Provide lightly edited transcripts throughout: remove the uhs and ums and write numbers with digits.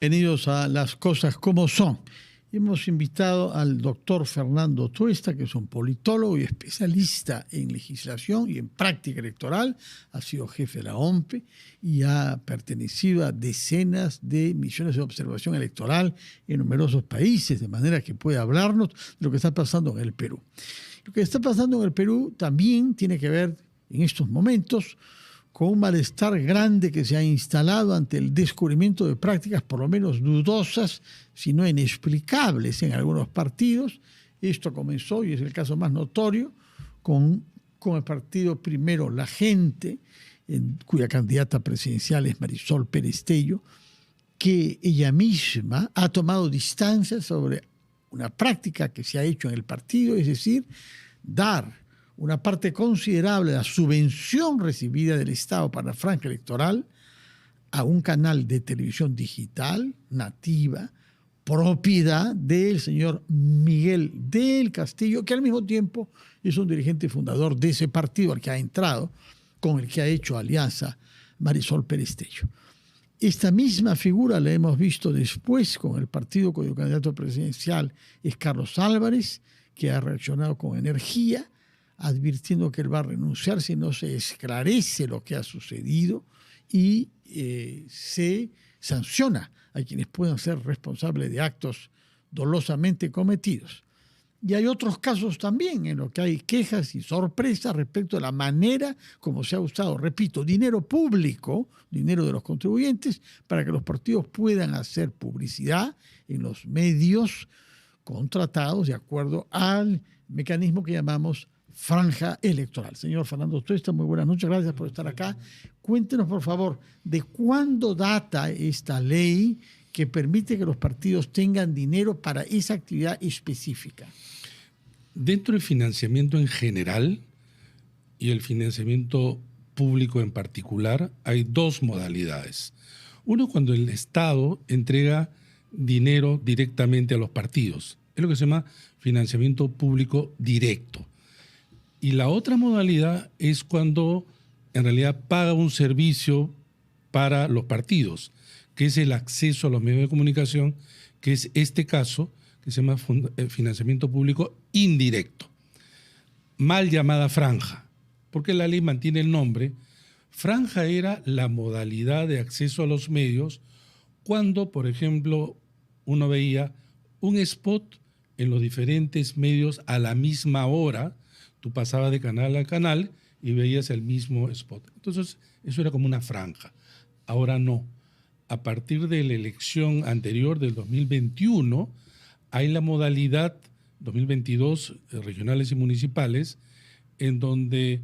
Bienvenidos a Las Cosas Como Son. Hemos invitado al doctor Fernando Tuesta, que es un politólogo y especialista en legislación y en práctica electoral. Ha sido jefe de la OMPE y ha pertenecido a decenas de misiones de observación electoral en numerosos países, de manera que puede hablarnos de lo que está pasando en el Perú. Lo que está pasando en el Perú también tiene que ver en estos momentos con un malestar grande que se ha instalado ante el descubrimiento de prácticas por lo menos dudosas, si no inexplicables en algunos partidos. Esto comenzó, y es el caso más notorio, con el partido Primero la Gente, cuya candidata presidencial es Marisol Perestello, que ella misma ha tomado distancia sobre una práctica que se ha hecho en el partido, es decir, dar una parte considerable de la subvención recibida del Estado para la franja electoral a un canal de televisión digital, nativa, propiedad del señor Miguel del Castillo, que al mismo tiempo es un dirigente fundador de ese partido al que ha entrado, con el que ha hecho alianza Marisol Perestello. Esta misma figura la hemos visto después con el partido cuyo candidato presidencial es Carlos Álvarez, que ha reaccionado con energía, advirtiendo que él va a renunciar si no se esclarece lo que ha sucedido y se sanciona a quienes puedan ser responsables de actos dolosamente cometidos. Y hay otros casos también en los que hay quejas y sorpresas respecto de la manera como se ha usado, repito, dinero público, dinero de los contribuyentes, para que los partidos puedan hacer publicidad en los medios contratados de acuerdo al mecanismo que llamamos franja electoral. Señor Fernando Tuesta, muy buenas noches, gracias por estar acá. Cuéntenos, por favor, de cuándo data esta ley que permite que los partidos tengan dinero para esa actividad específica. Dentro del financiamiento en general y el financiamiento público en particular, hay dos modalidades. Uno, cuando el Estado entrega dinero directamente a los partidos. Es lo que se llama financiamiento público directo. Y la otra modalidad es cuando en realidad paga un servicio para los partidos, que es el acceso a los medios de comunicación, que es este caso, que se llama financiamiento público indirecto. Mal llamada franja, porque la ley mantiene el nombre. Franja era la modalidad de acceso a los medios cuando, por ejemplo, uno veía un spot en los diferentes medios a la misma hora. Tú pasabas de canal a canal y veías el mismo spot. Entonces, eso era como una franja. Ahora no. A partir de la elección anterior del 2021, hay la modalidad 2022 regionales y municipales, en donde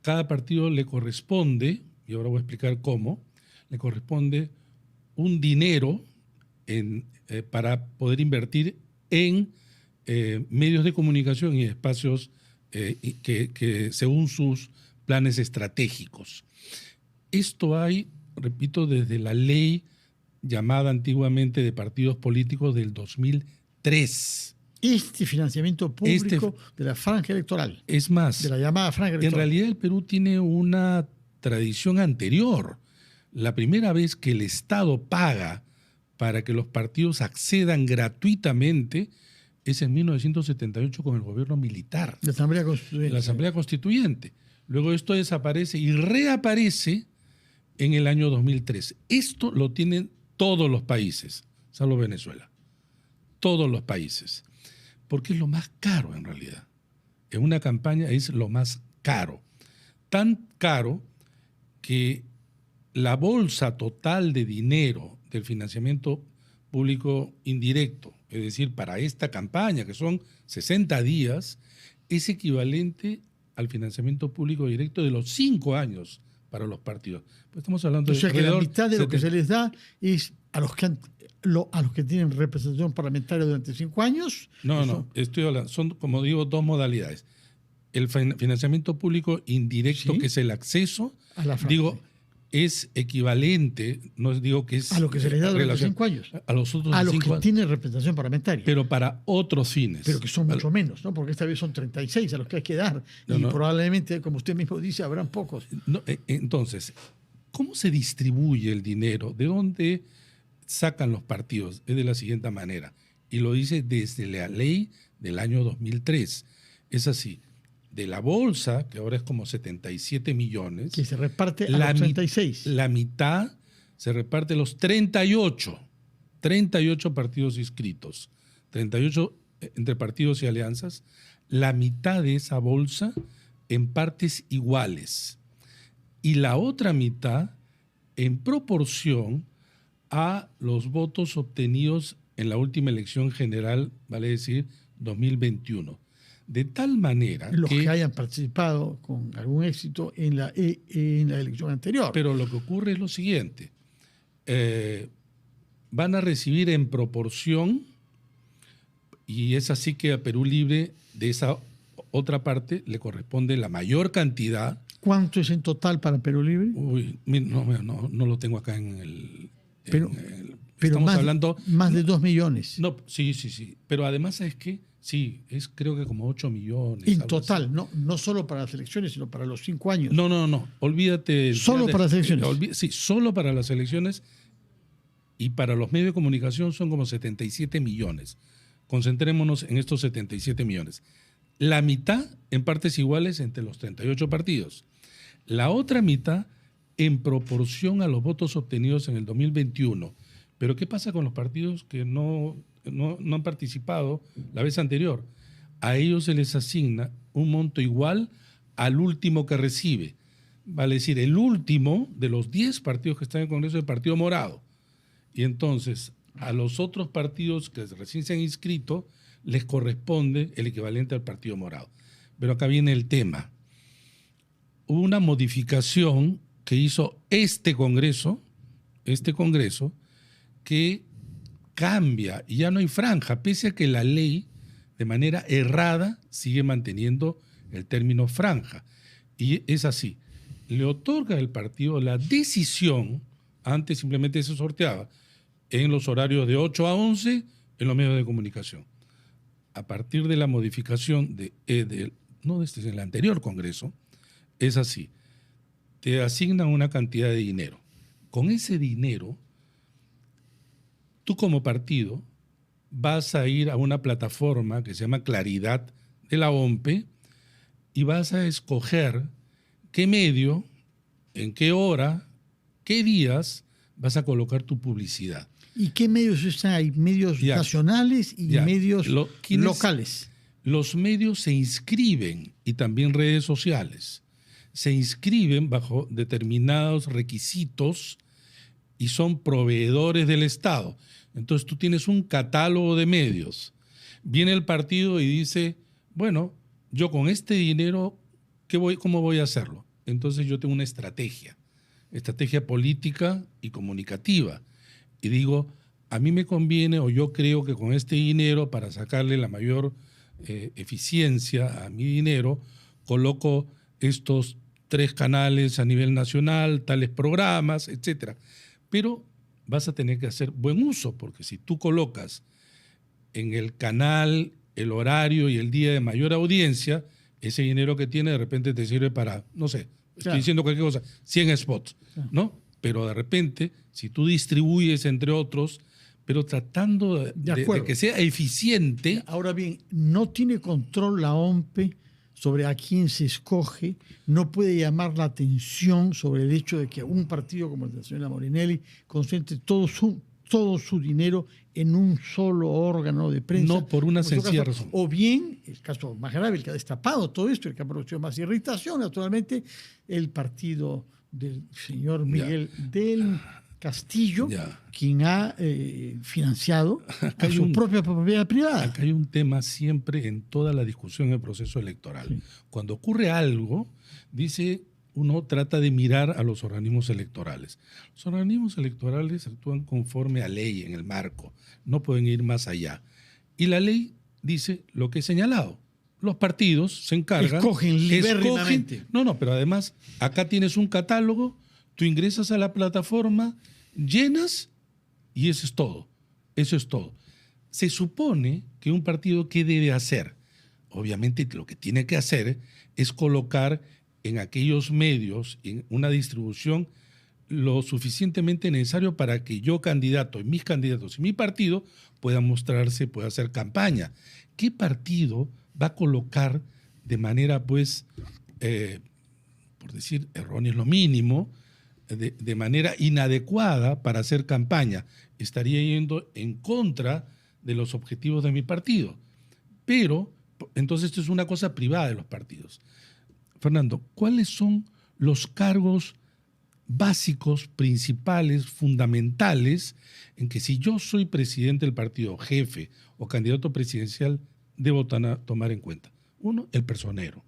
cada partido le corresponde, y ahora voy a explicar cómo, le corresponde un dinero para poder invertir en medios de comunicación y espacios que según sus planes estratégicos. Esto hay, repito, desde la ley llamada antiguamente de partidos políticos del 2003. Este financiamiento público de la franja electoral. Es más, de la llamada franja electoral. En realidad el Perú tiene una tradición anterior. La primera vez que el Estado paga para que los partidos accedan gratuitamente es en 1978 con el gobierno militar. La Asamblea Constituyente. La Asamblea Constituyente. Luego esto desaparece y reaparece en el año 2003. Esto lo tienen todos los países, salvo Venezuela. Todos los países. Porque es lo más caro en realidad. En una campaña es lo más caro. Tan caro que la bolsa total de dinero del financiamiento público indirecto, es decir, para esta campaña, que son 60 días, es equivalente al financiamiento público directo de los 5 años para los partidos. Pues estamos hablando de que la mitad de lo que se les da es a los que tienen representación parlamentaria durante 5 años. No, estoy hablando, son, como digo, dos modalidades. El financiamiento público indirecto, ¿sí?, que es el acceso, a la franja. Digo, es equivalente, no digo que es... A lo que se les da durante 5 años. A los otros a los 5 que años. Tienen representación parlamentaria. Pero para otros fines. Pero que son mucho menos, ¿no? Porque esta vez son 36 a los que hay que dar. Probablemente, como usted mismo dice, habrán pocos. Entonces, ¿cómo se distribuye el dinero? ¿De dónde sacan los partidos es de la siguiente manera, y lo dice desde la ley del año 2003. Es así, de la bolsa, que ahora es como 77 millones. Que se reparte a los 36. La mitad se reparte a los 38 partidos inscritos, 38 entre partidos y alianzas, la mitad de esa bolsa en partes iguales y la otra mitad en proporción a los votos obtenidos en la última elección general, vale decir 2021. De tal manera los que hayan participado con algún éxito en la elección anterior. Pero lo que ocurre es lo siguiente. Van a recibir en proporción, y es así que a Perú Libre de esa otra parte le corresponde la mayor cantidad. ¿Cuánto es en total para Perú Libre? Uy, no lo tengo acá en el... Pero estamos hablando... Más de 2 millones. No, sí. Pero además es que, sí, es creo que como 8 millones. En total, no solo para las elecciones, sino para los 5 años. No. Olvídate. ¿Solo para las elecciones? Sí, solo para las elecciones. Y para los medios de comunicación son como 77 millones. Concentrémonos en estos 77 millones. La mitad en partes iguales entre los 38 partidos. La otra mitad en proporción a los votos obtenidos en el 2021. Pero ¿qué pasa con los partidos que no han participado la vez anterior? A ellos se les asigna un monto igual al último que recibe. Vale decir, el último de los 10 partidos que están en el Congreso es el Partido Morado. Y entonces a los otros partidos que recién se han inscrito les corresponde el equivalente al Partido Morado. Pero acá viene el tema. Hubo una modificación que hizo este Congreso, que cambia y ya no hay franja, pese a que la ley de manera errada sigue manteniendo el término franja. Y es así, le otorga al partido la decisión, antes simplemente se sorteaba, en los horarios de 8 a 11 en los medios de comunicación. A partir de la modificación en el anterior Congreso, es así, te asignan una cantidad de dinero. Con ese dinero, tú como partido vas a ir a una plataforma que se llama Claridad de la OMPE y vas a escoger qué medio, en qué hora, qué días vas a colocar tu publicidad. ¿Y qué medios están? Hay medios nacionales y medios locales. Los medios se inscriben y también redes sociales. Se inscriben bajo determinados requisitos y son proveedores del Estado. Entonces tú tienes un catálogo de medios. Viene el partido y dice, bueno, yo con este dinero, ¿cómo voy a hacerlo? Entonces yo tengo una estrategia política y comunicativa. Y digo, a mí me conviene o yo creo que con este dinero, para sacarle la mayor eficiencia a mi dinero, coloco estos 3 canales a nivel nacional, tales programas, etc. Pero vas a tener que hacer buen uso, porque si tú colocas en el canal el horario y el día de mayor audiencia, ese dinero que tiene de repente te sirve para, no sé, estoy diciendo cualquier cosa, 100 spots, ¿no? Pero de repente, si tú distribuyes entre otros, pero tratando de que sea eficiente. Ahora bien, no tiene control la OMPE sobre a quién se escoge, no puede llamar la atención sobre el hecho de que un partido como el de la señora Morinelli concentre todo su dinero en un solo órgano de prensa. No, por una sencilla razón. O bien, el caso más grave, el que ha destapado todo esto, el que ha producido más irritación, naturalmente, el partido del señor Miguel del Castillo, quien ha financiado con su propia propiedad privada. Acá hay un tema siempre en toda la discusión en el proceso electoral. Sí. Cuando ocurre algo, uno trata de mirar a los organismos electorales. Los organismos electorales actúan conforme a ley en el marco, no pueden ir más allá. Y la ley dice lo que he señalado. Los partidos se encargan. Escogen libérrimamente. No, pero además acá tienes un catálogo, tú ingresas a la plataforma, llenas y eso es todo. Eso es todo. Se supone que un partido, ¿qué debe hacer? Obviamente lo que tiene que hacer es colocar en aquellos medios, en una distribución, lo suficientemente necesario para que yo candidato, y mis candidatos y mi partido puedan mostrarse, pueda hacer campaña. ¿Qué partido va a colocar de manera, pues, por decir errónea es lo mínimo, de manera inadecuada para hacer campaña? Estaría yendo en contra de los objetivos de mi partido. Pero, entonces, esto es una cosa privada de los partidos. Fernando, ¿cuáles son los cargos básicos, principales, fundamentales, en que si yo soy presidente del partido, jefe o candidato presidencial, debo tomar en cuenta? 1, el personero.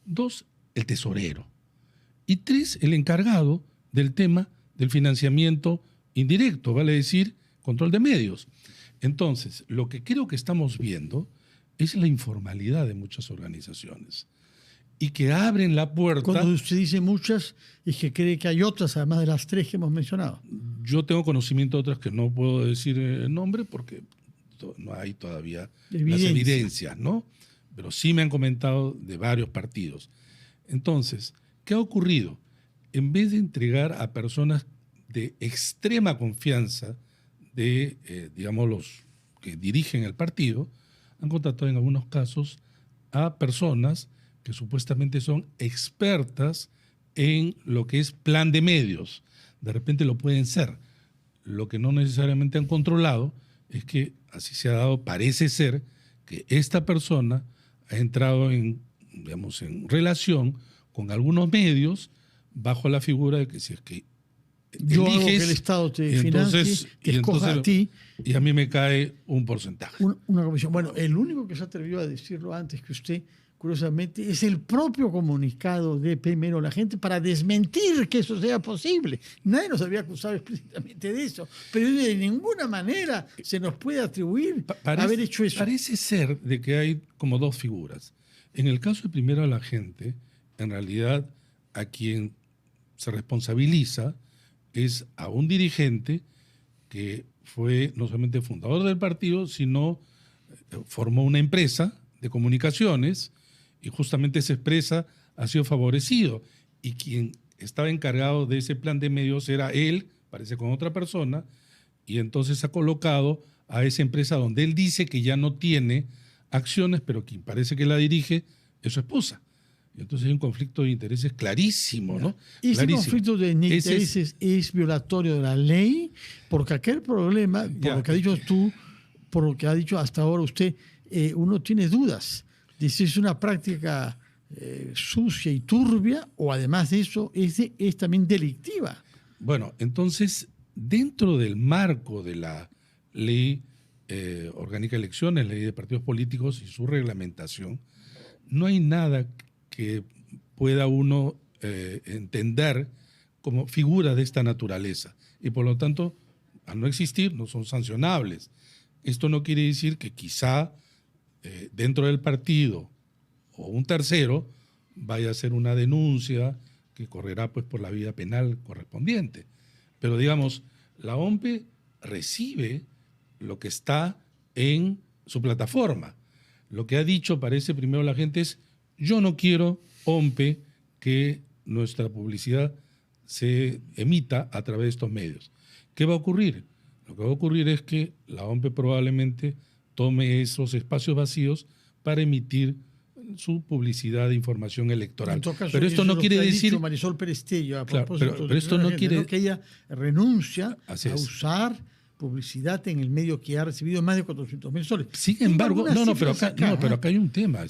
2, el tesorero. Y 3, el encargado del tema del financiamiento indirecto, vale decir, control de medios. Entonces, lo que creo que estamos viendo es la informalidad de muchas organizaciones y que abren la puerta. Cuando usted dice muchas, es que cree que hay otras, además de las 3 que hemos mencionado. Yo tengo conocimiento de otras que no puedo decir el nombre porque no hay todavía las evidencias, ¿no? Pero sí me han comentado de varios partidos. Entonces, ¿qué ha ocurrido? En vez de entregar a personas de extrema confianza de, digamos, los que dirigen el partido, han contratado en algunos casos a personas que supuestamente son expertas en lo que es plan de medios. De repente lo pueden ser. Lo que no necesariamente han controlado es que así se ha dado, parece ser, que esta persona ha entrado en, digamos, en relación con algunos medios bajo la figura de que si es que yo hago que el Estado te financie, te escoja a ti. Y a mí me cae un porcentaje. Una comisión. Bueno, el único que se atrevió a decirlo antes que usted, curiosamente, es el propio comunicado de Primero la Gente para desmentir que eso sea posible. Nadie nos había acusado explícitamente de eso, pero de ninguna manera se nos puede atribuir haber hecho eso. Parece ser de que hay como dos figuras. En el caso de Primero la Gente, en realidad a quien se responsabiliza es a un dirigente que fue no solamente fundador del partido, sino formó una empresa de comunicaciones y justamente esa empresa ha sido favorecido. Y quien estaba encargado de ese plan de medios era él, parece con otra persona, y entonces ha colocado a esa empresa donde él dice que ya no tiene acciones, pero quien parece que la dirige es su esposa. Y entonces hay un conflicto de intereses clarísimo, ¿no? Y ese clarísimo. conflicto de intereses es violatorio de la ley, porque aquel problema, por lo que ha dicho tú, por lo que ha dicho hasta ahora usted, uno tiene dudas de si es una práctica sucia y turbia, o además de eso es también delictiva. Bueno, entonces, dentro del marco de la ley orgánica de elecciones, ley de partidos políticos y su reglamentación, no hay nada que pueda uno entender como figuras de esta naturaleza. Y por lo tanto, al no existir, no son sancionables. Esto no quiere decir que quizá dentro del partido o un tercero vaya a hacer una denuncia que correrá pues por la vía penal correspondiente. Pero digamos, la OMPE recibe lo que está en su plataforma. Lo que ha dicho, parece, Primero la Gente es: yo no quiero, OMPE, que nuestra publicidad se emita a través de estos medios. ¿Qué va a ocurrir? Lo que va a ocurrir es que la OMPE probablemente tome esos espacios vacíos para emitir su publicidad de información electoral. En todo caso, pero esto no quiere decir... Marisol Perestello, a claro, propósito pero esto no quiere... que ella renuncia a usar publicidad en el medio que ha recibido más de 400.000 soles. Sin embargo, pero acá hay un tema.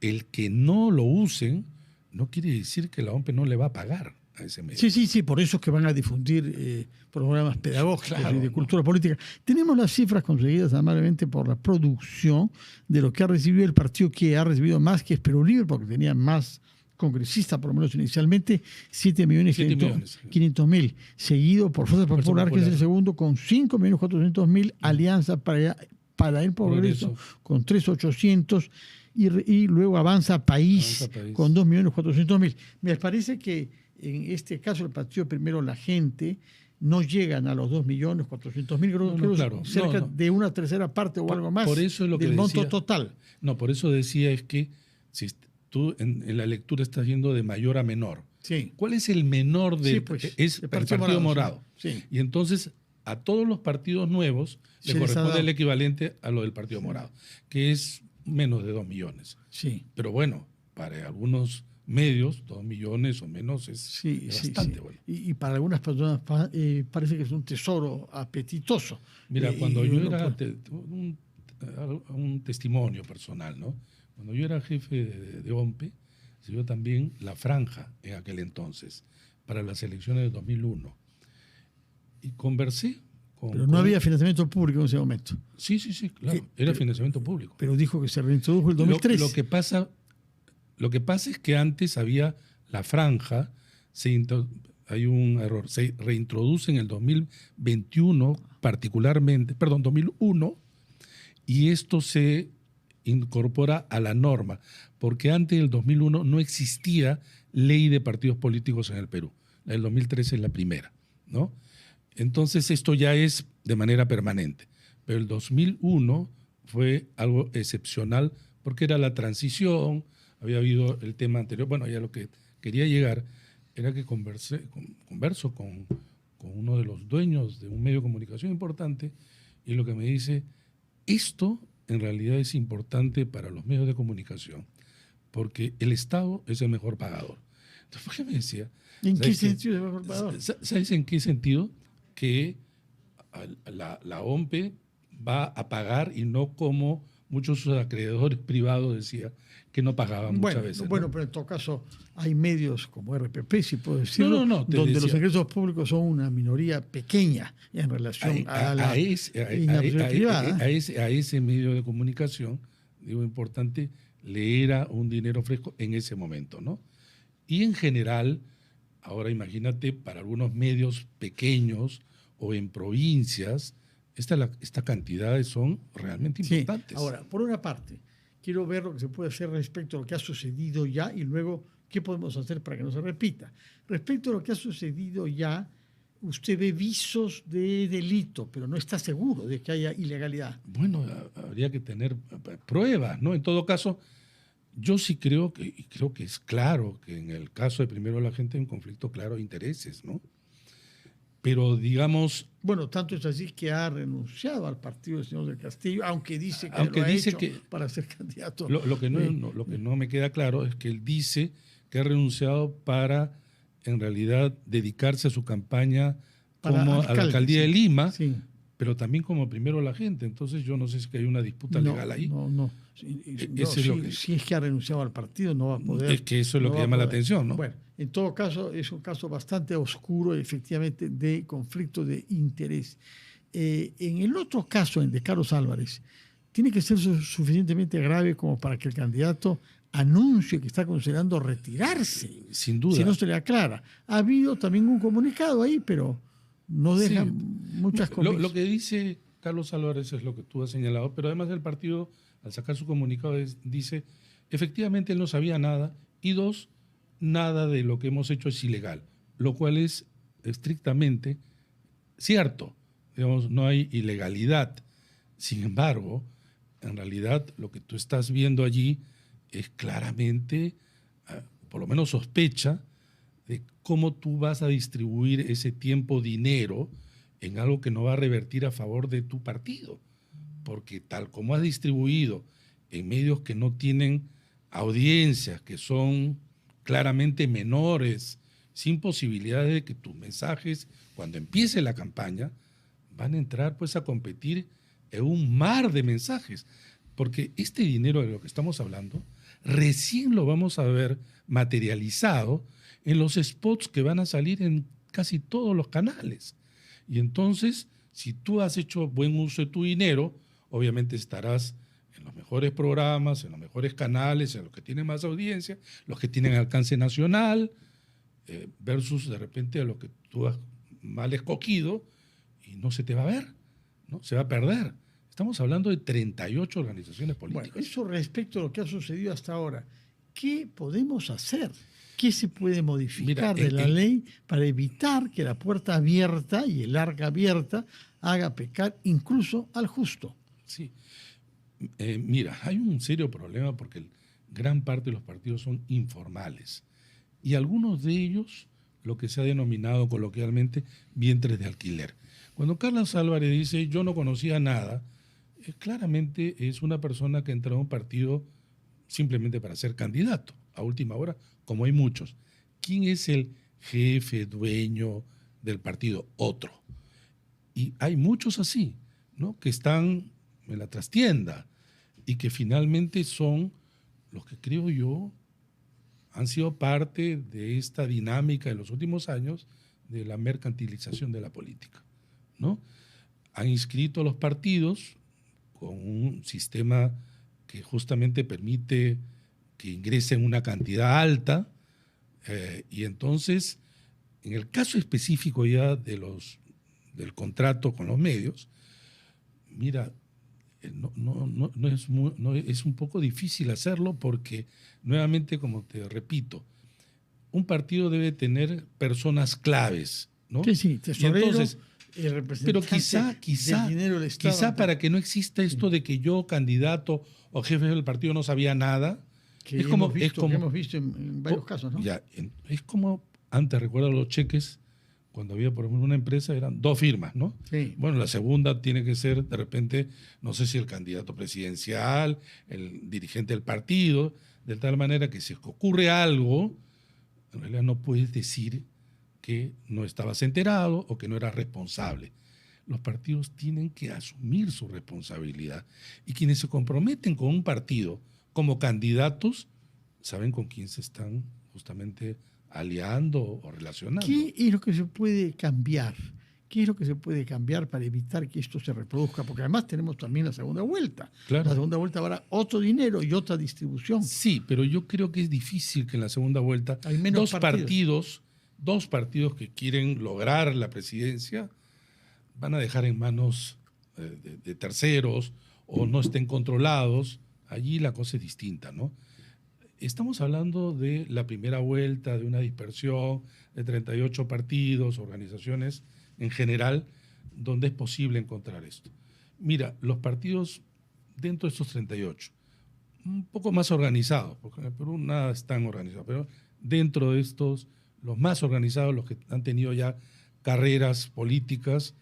El que no lo usen no quiere decir que la OMPE no le va a pagar a ese medio. Sí, por eso es que van a difundir programas pedagógicos y de cultura política. Tenemos las cifras conseguidas amablemente por la producción de lo que ha recibido el partido que ha recibido más, que es Perú Libre, porque tenía más congresistas, por lo menos inicialmente, 7.500.000, seguido por Fuerza Popular, que es el segundo, con 5.400.000, Alianza para el Progreso, con 3.800.000, y luego Avanza País, con 2.400.000. Me parece que en este caso el partido Primero la Gente no llegan a los 2.400.000, creo cerca de una tercera parte o algo más del monto total. No, por eso decía es que si tú en la lectura estás yendo de mayor a menor. Sí. ¿Cuál es el menor de...? Sí, pues, es el Partido Morado. Sí. Y entonces a todos los partidos nuevos le corresponde el equivalente a lo del Partido Morado, que es menos de 2 millones. Sí. Pero bueno, para algunos medios, 2 millones o menos es bastante bueno. Y para algunas personas parece que es un tesoro apetitoso. Mira, cuando yo era un testimonio personal, ¿no? Cuando yo era jefe de OMPE, se dio también la franja en aquel entonces para las elecciones de 2001. Y conversé con... Pero no había financiamiento público en ese momento. Sí, claro, era financiamiento público. Pero dijo que se reintrodujo el 2003. Lo que pasa es que antes había la franja, hay un error, se reintroduce en el 2021 particularmente, perdón, 2001, y esto se incorpora a la norma, porque antes del 2001 no existía ley de partidos políticos en el Perú. La del 2013 es la primera, ¿no? Entonces esto ya es de manera permanente. Pero el 2001 fue algo excepcional porque era la transición, había habido el tema anterior. Bueno, ya lo que quería llegar era que converso con uno de los dueños de un medio de comunicación importante y lo que me dice, esto en realidad es importante para los medios de comunicación porque el Estado es el mejor pagador. Entonces, ¿por qué me decía? ¿En qué sentido es el mejor pagador? ¿Sabes en qué sentido? Que la OMPE va a pagar y no como muchos acreedores privados decían que no pagaban muchas veces. Bueno, pero en todo caso hay medios como RPP, si puedo decirlo, donde los ingresos públicos son una minoría pequeña en relación a la inversión privada. A ese medio de comunicación, digo, importante, le era un dinero fresco en ese momento, ¿no? Y en general, ahora imagínate, para algunos medios pequeños o en provincias, estas cantidades son realmente importantes. Sí. Ahora, por una parte, quiero ver lo que se puede hacer respecto a lo que ha sucedido ya y luego qué podemos hacer para que no se repita. Respecto a lo que ha sucedido ya, usted ve visos de delito, pero no está seguro de que haya ilegalidad. Bueno, habría que tener pruebas, ¿no? En todo caso, yo sí creo que es claro que en el caso de Primero la Gente hay un conflicto claro de intereses, ¿no? Pero digamos... Bueno, tanto es así que ha renunciado al partido del señor del Castillo, aunque dice que lo ha hecho para ser candidato. Lo que no me queda claro es que él dice que ha renunciado para, en realidad, dedicarse a su campaña como a la alcaldía de Lima, pero también como Primero la Gente. Entonces yo no sé si hay una disputa legal ahí. No. Si es que ha renunciado al partido, no va a poder. Es que eso es lo que llama la atención, ¿no? Bueno, en todo caso, es un caso bastante oscuro, efectivamente, de conflicto de interés. En el otro caso, el de Carlos Álvarez, tiene que ser suficientemente grave como para que el candidato anuncie que está considerando retirarse. Sin duda. Si no se le aclara. Ha habido también un comunicado ahí, pero no deja muchas cosas. Lo que dice Carlos Álvarez es lo que tú has señalado, pero además el partido, al sacar su comunicado, dice, efectivamente él no sabía nada, y dos, nada de lo que hemos hecho es ilegal, lo cual es estrictamente cierto. Digamos, no hay ilegalidad. Sin embargo, en realidad lo que tú estás viendo allí es claramente, por lo menos sospecha, de cómo tú vas a distribuir ese tiempo, dinero, en algo que no va a revertir a favor de tu partido. Porque tal como has distribuido en medios que no tienen audiencias, que son claramente menores, sin posibilidades de que tus mensajes, cuando empiece la campaña, van a entrar pues a competir en un mar de mensajes. Porque este dinero de lo que estamos hablando, recién lo vamos a ver materializado en los spots que van a salir en casi todos los canales. Y entonces, si tú has hecho buen uso de tu dinero, obviamente estarás en los mejores programas, en los mejores canales, en los que tienen más audiencia, los que tienen alcance nacional, versus de repente a lo que tú has mal escogido y no se te va a ver, ¿no? Se va a perder. Estamos hablando de 38 organizaciones políticas. Bueno, eso respecto a lo que ha sucedido hasta ahora. ¿Qué podemos hacer? ¿Qué se puede modificar de la ley para evitar que la puerta abierta y el arca abierta haga pecar incluso al justo? Sí. Mira, hay un serio problema porque gran parte de los partidos son informales y algunos de ellos lo que se ha denominado coloquialmente vientres de alquiler. Cuando Carlos Álvarez dice yo no conocía nada, claramente es una persona que entró a un partido simplemente para ser candidato a última hora, como hay muchos. ¿Quién es el jefe, dueño del partido? Otro. Y hay muchos así, ¿no?, que están en la trastienda y que finalmente son los que, creo yo, han sido parte de esta dinámica en los últimos años de la mercantilización de la política, ¿no? Han inscrito a los partidos con un sistema que justamente permite que ingresen una cantidad alta, y entonces, en el caso específico ya del contrato con los medios, mira, es un poco difícil hacerlo porque, nuevamente, como te repito, un partido debe tener personas claves, ¿no? Sí, tesorero, entonces, el representante del dinero del Estado. Quizá para que no exista esto de que yo, candidato o jefe del partido, no sabía nada. Que hemos visto en varios casos, ¿no? Ya, es como antes, recuerdo los cheques, cuando había, por ejemplo, una empresa, eran 2 firmas, ¿no? Sí. Bueno, la segunda tiene que ser, de repente, no sé si el candidato presidencial, el dirigente del partido, de tal manera que si ocurre algo, en realidad no puedes decir que no estabas enterado o que no eras responsable. Los partidos tienen que asumir su responsabilidad. Y quienes se comprometen con un partido como candidatos, saben con quién se están justamente aliando o relacionando. ¿Qué es lo que se puede cambiar? ¿Qué es lo que se puede cambiar para evitar que esto se reproduzca? Porque además tenemos también la segunda vuelta. Claro. La segunda vuelta habrá otro dinero y otra distribución. Sí, pero yo creo que es difícil que en la segunda vuelta hay menos dos partidos que quieren lograr la presidencia van a dejar en manos de terceros o no estén controlados. Allí la cosa es distinta, ¿no? Estamos hablando de la primera vuelta, de una dispersión de 38 partidos, organizaciones en general, donde es posible encontrar esto. Mira, los partidos dentro de estos 38, un poco más organizados, porque en el Perú nada es tan organizado, pero dentro de estos, los más organizados, los que han tenido ya carreras políticas,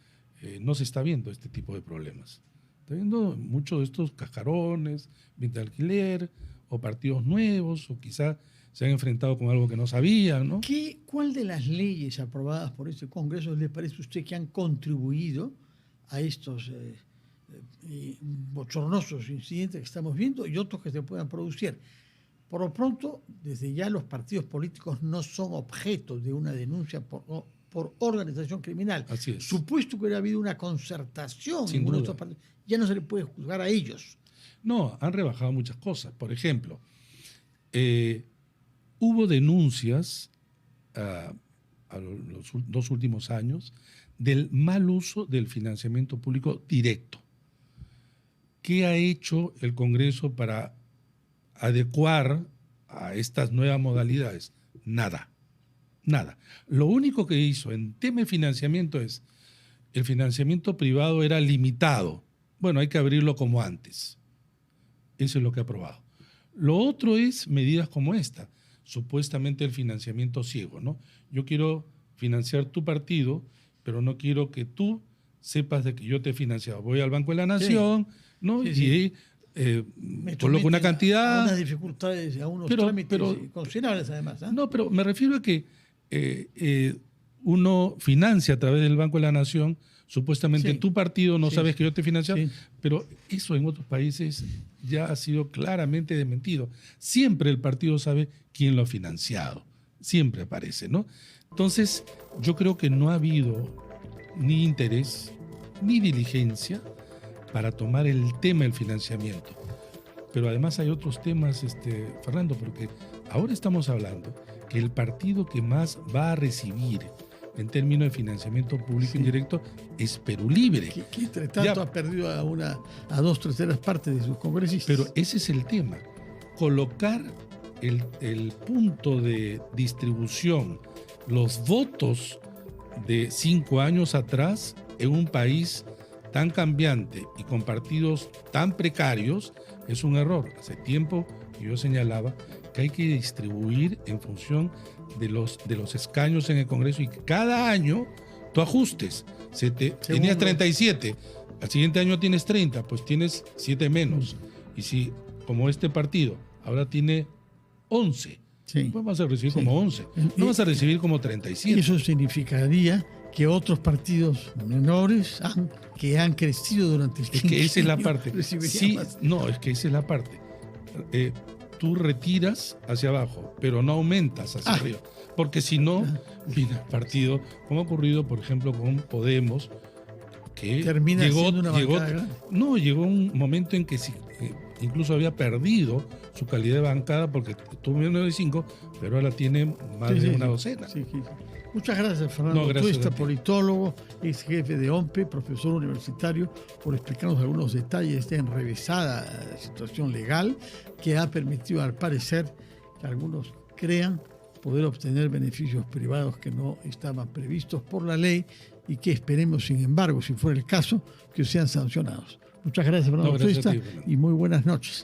no se está viendo este tipo de problemas. Está viendo muchos de estos cascarones, venta de alquiler, o partidos nuevos, o quizá se han enfrentado con algo que no sabían, ¿no? ¿Cuál de las leyes aprobadas por este Congreso le parece a usted que han contribuido a estos bochornosos incidentes que estamos viendo y otros que se puedan producir? Por lo pronto, desde ya los partidos políticos no son objeto de una denuncia por organización criminal. Así es. Supuesto que hubiera habido una concertación Sin en duda. estos partidos, ya no se le puede juzgar a ellos. No, han rebajado muchas cosas. Por ejemplo, hubo denuncias a los 2 últimos años del mal uso del financiamiento público directo. ¿Qué ha hecho el Congreso para adecuar a estas nuevas modalidades? Nada. Lo único que hizo en tema de financiamiento es el financiamiento privado era limitado. Bueno, hay que abrirlo como antes. Eso es lo que ha aprobado. Lo otro es medidas como esta, supuestamente el financiamiento ciego, ¿no? Yo quiero financiar tu partido, pero no quiero que tú sepas de que yo te he financiado. Voy al Banco de la Nación, sí, ¿no? Sí. Y coloco una cantidad. A unas dificultades, a unos trámites considerables además. No, pero me refiero a que uno financia a través del Banco de la Nación, supuestamente tu partido no sabes que yo te he financiado, pero eso en otros países ya ha sido claramente desmentido. Siempre el partido sabe quién lo ha financiado, siempre aparece, ¿no? Entonces, yo creo que no ha habido ni interés ni diligencia para tomar el tema del financiamiento. Pero además hay otros temas, Fernando, porque ahora estamos hablando que el partido que más va a recibir en términos de financiamiento público indirecto es Perú Libre. Que entre tanto ha perdido a 2/3 partes de sus congresistas. Pero ese es el tema. Colocar el punto de distribución, los votos de 5 años atrás en un país tan cambiante y con partidos tan precarios es un error. Hace tiempo yo señalaba que hay que distribuir en función de los escaños en el Congreso y que cada año tú ajustes. Tenías 37, al siguiente año tienes 30, pues tienes 7 menos. Y si, como este partido, ahora tiene 11, pues vas a recibir como 11, no vas a recibir como 37. Eso significaría que otros partidos menores que han crecido durante el tiempo. Es que esa es la parte. Sí, no, es que esa es la parte. Tú retiras hacia abajo, pero no aumentas hacia arriba. Porque si no, viene el partido, como ha ocurrido, por ejemplo, con Podemos, que llegó un momento en que incluso había perdido su calidad de bancada porque tuvo menos de 5, pero ahora tiene más de una docena. Muchas gracias, Fernando Tuesta, politólogo, ex jefe de OMPE, profesor universitario, por explicarnos algunos detalles de esta enrevesada situación legal que ha permitido, al parecer, que algunos crean poder obtener beneficios privados que no estaban previstos por la ley y que esperemos, sin embargo, si fuera el caso, que sean sancionados. Muchas gracias, Fernando Tuesta, y muy buenas noches.